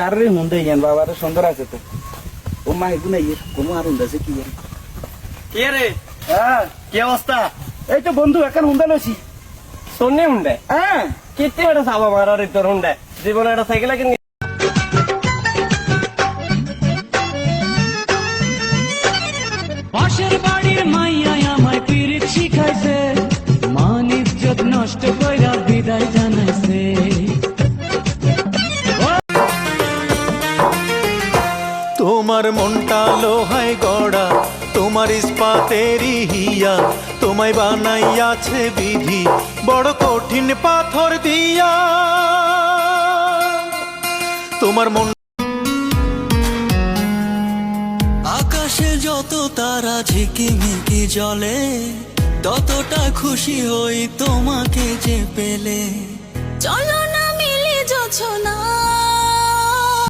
কারে হুন্ডে ইয়ান বাবারে সুন্দর আছে তো ও মা হেগু নাই কোনো আর হুন্ডাছে কি আর কে রে হ্যাঁ কি অবস্থা? এই তো বন্ধু এখন হুন্ডা লইছি সোনে হুন্ডে হ্যাঁ কিতে এটা সাবা মারার তোর হুন্ডে জীবনে একটা সাইকেল কিন পাশের বাড়ির মাইয়াই আমায় পিরিত শিখাইছে, মান ইজ্জত নষ্ট কইরা বিদায় জানাইছে। তোমার মনটা লোহায় গড়া, তোমার ইস্পাতেরই হিয়া, তোমায় বানাইয়াছে বিধি বড় কঠিন পাথর দিয়া। তোমার মন আকাশে যত তারা ঝিকিমিকি জ্বলে, ততটা খুশি হই তোমাকে যে পেলে। চলো না মিলে যোছনা